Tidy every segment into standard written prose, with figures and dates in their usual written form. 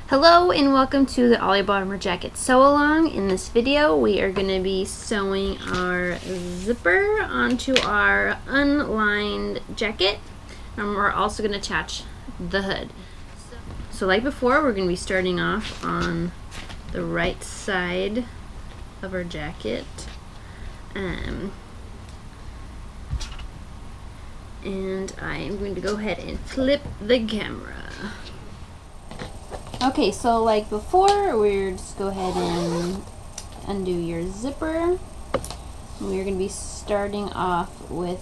Hello and welcome to the Ollie Bomber Jacket Sew Along. In this video we are going to be sewing our zipper onto our unlined jacket, and we're also going to attach the hood. So like before, we're going to be starting off on the right side of our jacket. And I'm going to go ahead and flip the camera. Okay, so like before, we're just go ahead and undo your zipper. We're going to be starting off with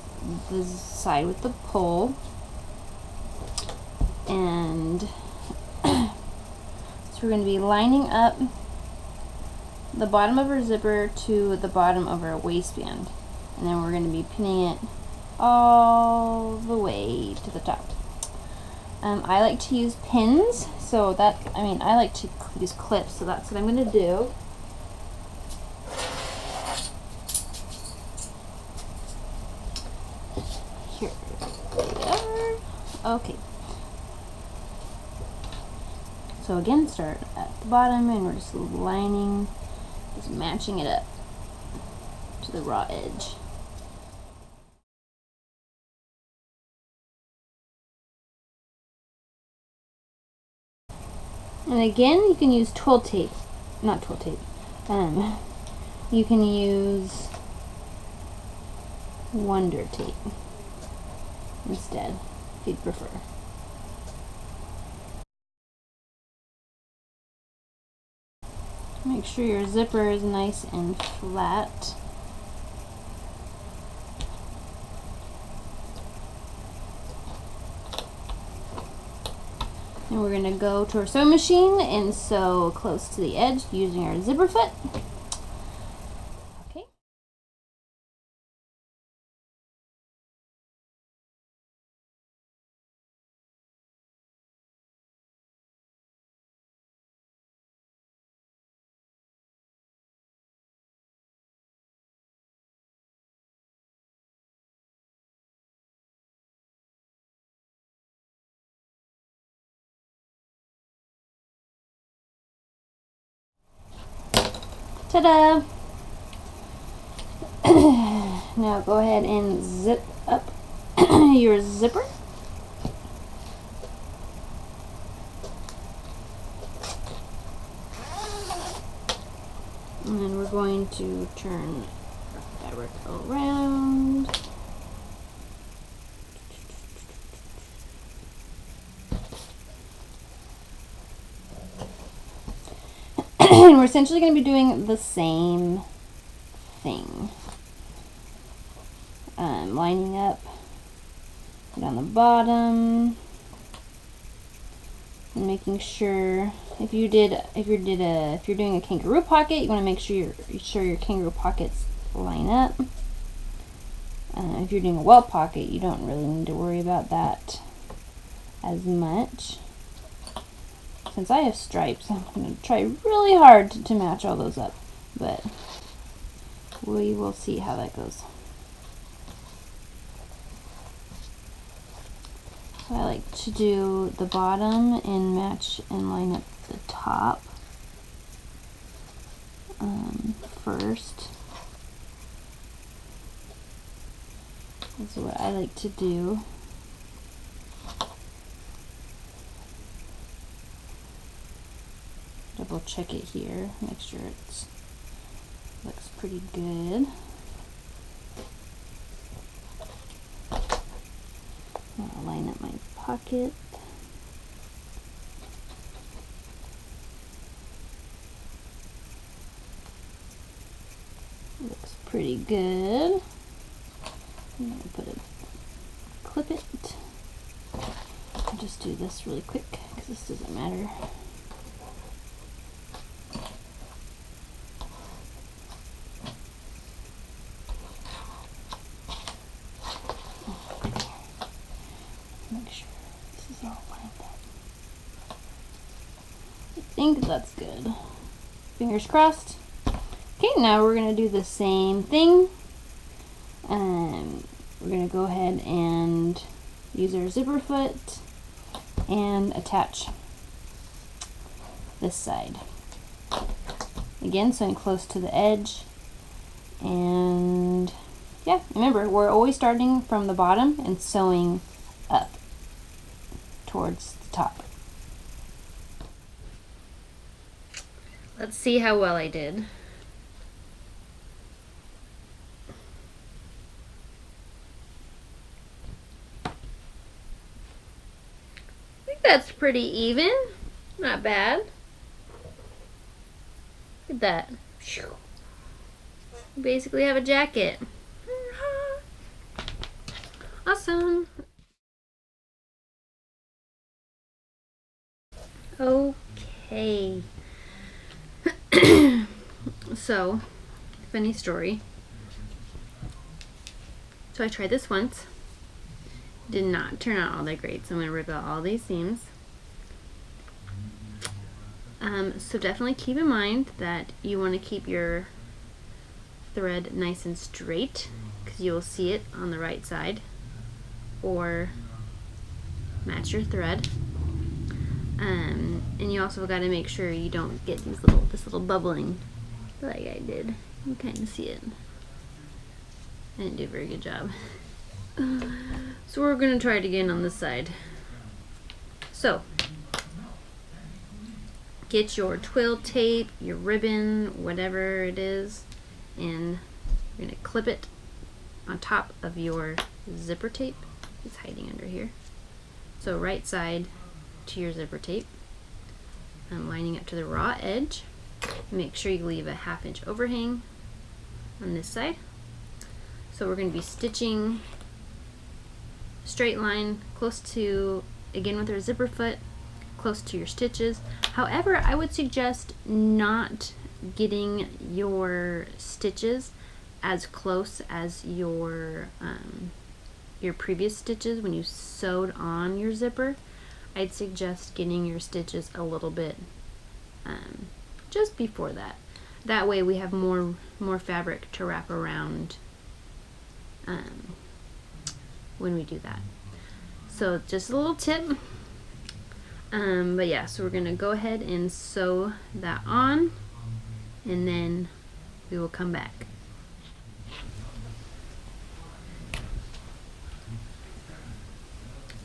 the side with the pull, and so we're going to be lining up the bottom of our zipper to the bottom of our waistband, and then we're going to be pinning it all the way to the top. I like to use pins, so that, I like to use clips, so that's what I'm going to do. Here we are. Okay. So again, start at the bottom, and we're just lining, just matching it up to the raw edge. And again, you can use twill tape, not twill tape. You can use Wonder tape instead, if you'd prefer. Make sure your zipper is nice and flat. And we're going to go to our sewing machine and sew close to the edge using our zipper foot. Okay. Ta-da! Now go ahead and zip up your zipper. And then we're going to turn our fabric around. And we're essentially going to be doing the same thing. Lining up down the bottom and making sure if you're doing a kangaroo pocket, you want to make sure your kangaroo pockets line up. If you're doing a welt pocket, you don't really need to worry about that as much. Since I have stripes, I'm going to try really hard to match all those up, but we will see how that goes. So I like to do the bottom and match and line up the top first. That's what I like to do. Double check it here, make sure it looks pretty good. I'll line up my pocket. Looks pretty good. I'm going to clip it. I'll just do this really quick because this doesn't matter. Make sure this is all lined up. I think that's good. Fingers crossed. Okay, now we're going to do the same thing. We're going to go ahead and use our zipper foot and attach this side. Again, sewing close to the edge. And yeah, remember, we're always starting from the bottom and sewing up towards the top. Let's see how well I did. I think that's pretty even. Not bad. Look at that. You basically have a jacket. Awesome. Okay. So, funny story. So I tried this once. Did not turn out all that great, so I'm going to rip out all these seams. So definitely keep in mind that you want to keep your thread nice and straight, because you will see it on the right side, or match your thread. And you also got to make sure you don't get this little bubbling like I did. You can kind of see it. I didn't do a very good job. So we're going to try it again on this side. So get your twill tape, your ribbon, whatever it is, and you're going to clip it on top of your zipper tape. It's hiding under here. So right side to your zipper tape. I'm lining up to the raw edge. Make sure you leave a 1/2 inch overhang on this side. So we're going to be stitching straight line close to, again with our zipper foot, close to your stitches. However, I would suggest not getting your stitches as close as your previous stitches when you sewed on your zipper. I'd suggest getting your stitches a little bit just before that. That way we have more fabric to wrap around when we do that. So just a little tip. But yeah, so we're gonna go ahead and sew that on, and then we will come back.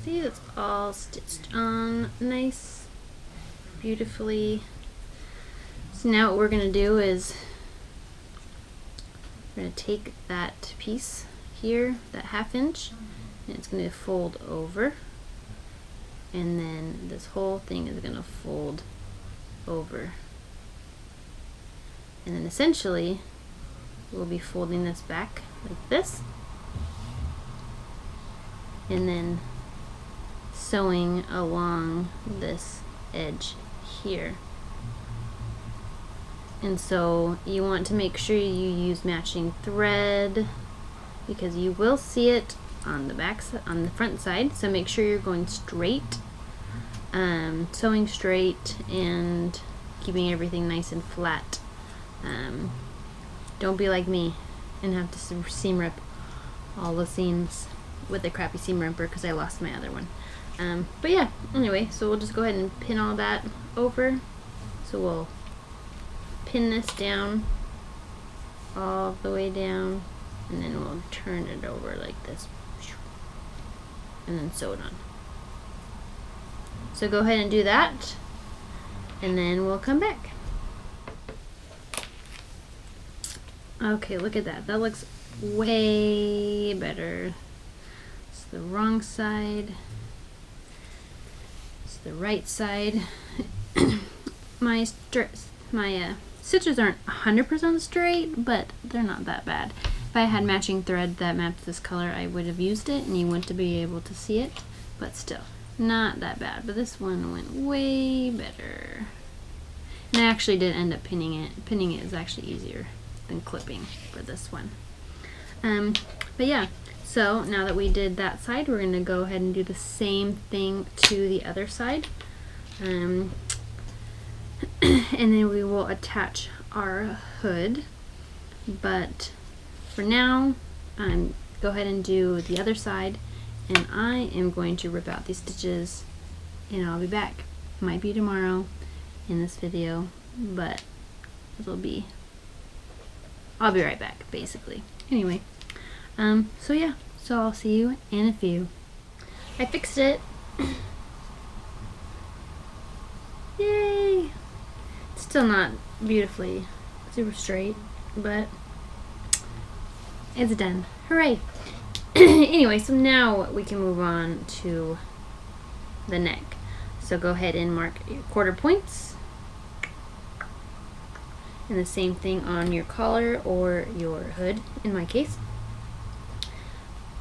See, it's all stitched on nice, beautifully. So now what we're gonna do is we're gonna take that piece here, that 1/2 inch, and it's gonna fold over, and then this whole thing is gonna fold over, and then essentially we'll be folding this back like this, and then sewing along this edge here. And so you want to make sure you use matching thread, because you will see it on the back, on the front side. So make sure you're going straight, sewing straight, and keeping everything nice and flat. Don't be like me and have to seam rip all the seams with a crappy seam ripper because I lost my other one. But yeah, anyway, so we'll just go ahead and pin all that over. So we'll pin this down all the way down, and then we'll turn it over like this, and then sew it on. So go ahead and do that, and then we'll come back. Okay, look at that. That looks way better. It's the wrong side. It's the right side. My stitches aren't 100% straight, but they're not that bad. If I had matching thread that matched this color, I would have used it and you wouldn't be able to see it, but still, not that bad. But this one went way better. And I actually did end up pinning it. Pinning it is actually easier than clipping for this one. But yeah, so now that we did that side, we're going to go ahead and do the same thing to the other side. And then we will attach our hood. But for now, go ahead and do the other side, and I am going to rip out these stitches, and I'll be back. Might be tomorrow, in this video, but I'll be right back, basically. Anyway, so yeah, so I'll see you in a few. I fixed it. Yay! It's still not beautifully super straight, but it's done. Hooray! Anyway, so now we can move on to the neck. So go ahead and mark your quarter points. And the same thing on your collar or your hood, in my case.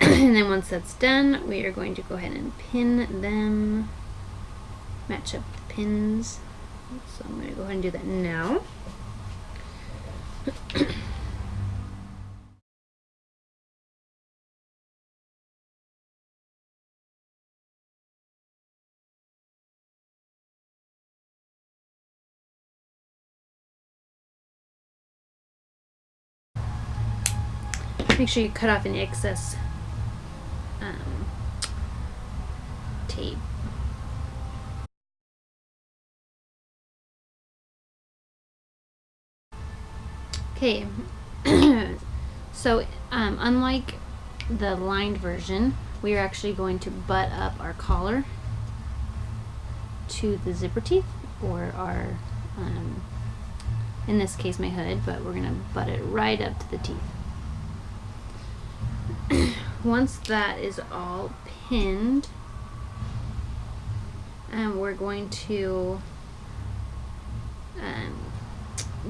And then once that's done, we are going to go ahead and pin them, match up the pins. So I'm going to go ahead and do that now. Make sure you cut off any excess tape. Okay, so unlike the lined version, we are actually going to butt up our collar to the zipper teeth, or our, in this case my hood, but we're going to butt it right up to the teeth. Once that is all pinned, we're going to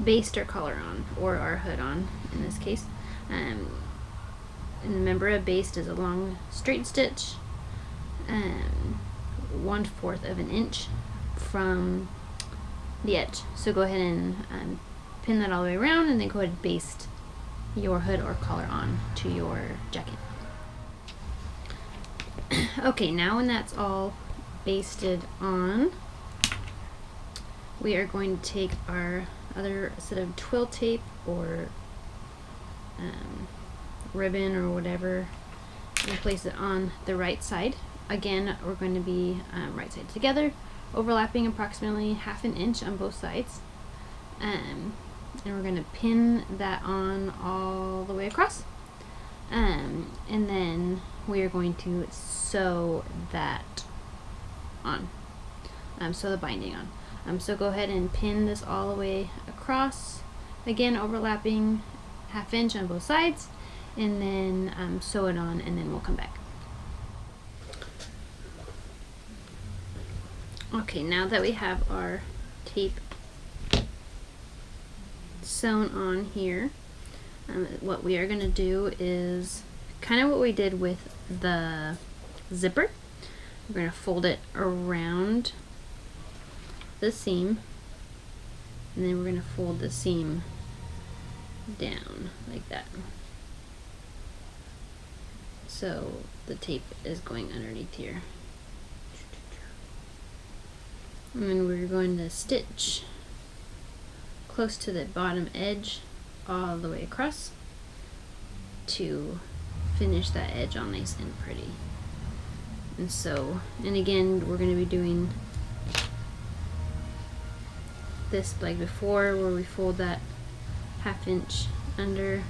baste our collar on, or our hood on in this case. And remember, a baste is a long straight stitch, 1/4 of an inch from the edge. So go ahead and pin that all the way around, and then go ahead and baste your hood or collar on to your jacket. Okay, now when that's all basted on, we are going to take our other set of twill tape or ribbon or whatever and place it on the right side. Again, we're going to be right sides together, overlapping approximately 1/2 inch on both sides. And we're going to pin that on all the way across. And then we are going to sew that on. Sew the binding on. So go ahead and pin this all the way across. Again, overlapping 1/2 inch on both sides. And then sew it on, and then we'll come back. Okay, now that we have our tape sewn on here, what we are going to do is kind of what we did with the zipper. We're going to fold it around the seam, and then we're going to fold the seam down like that. So the tape is going underneath here. And then we're going to stitch close to the bottom edge all the way across to finish that edge all nice and pretty. And so, and again, we're going to be doing this like before, where we fold that 1/2 inch under.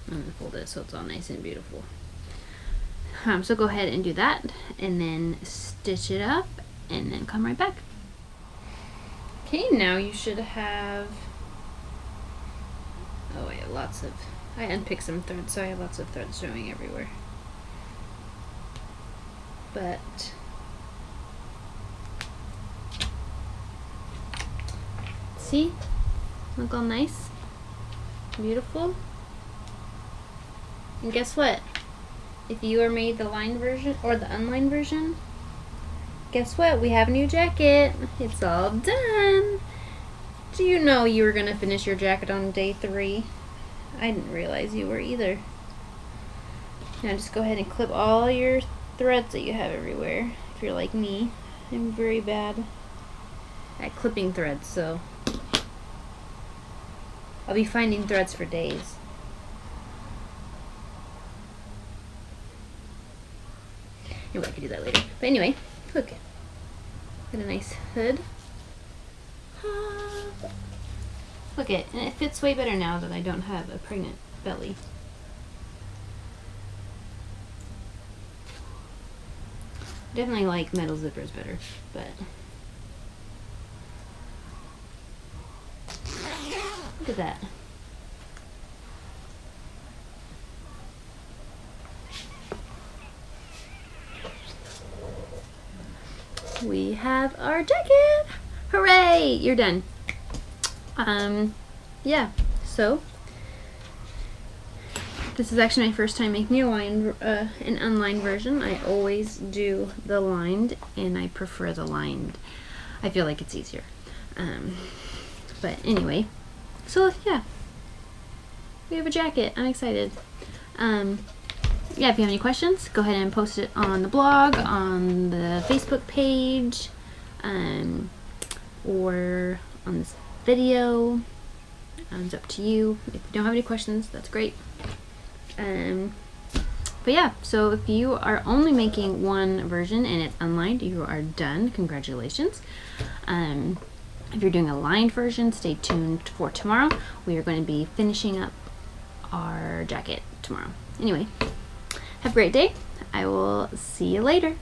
I'm going to fold it so it's all nice and beautiful. So go ahead and do that, and then stitch it up, and then come right back. Okay, now you should have, oh, I have lots of, I unpicked some threads, so I have lots of threads showing everywhere. But see, look all nice, beautiful. And guess what? If you are made the lined version or the unlined version, guess what? We have a new jacket. It's all done. Do you know you were gonna finish your jacket on day 3? I didn't realize you were either. Now just go ahead and clip all your threads that you have everywhere. If you're like me, I'm very bad at clipping threads, so I'll be finding threads for days. Maybe I could do that later. But anyway, look. Got a nice hood. Look it, and it fits way better now that I don't have a pregnant belly. Definitely like metal zippers better, but look at that. We have our jacket! Hooray! You're done. Yeah, so this is actually my first time making an unlined version. I always do the lined, and I prefer the lined. I feel like it's easier. But anyway, so yeah, we have a jacket. I'm excited. Yeah, if you have any questions, go ahead and post it on the blog, on the Facebook page, or on this video. It's up to you. If you don't have any questions, that's great. But yeah, so if you are only making one version and it's unlined, you are done. Congratulations. If you're doing a lined version, stay tuned for tomorrow. We are going to be finishing up our jacket tomorrow. Anyway, have a great day. I will see you later.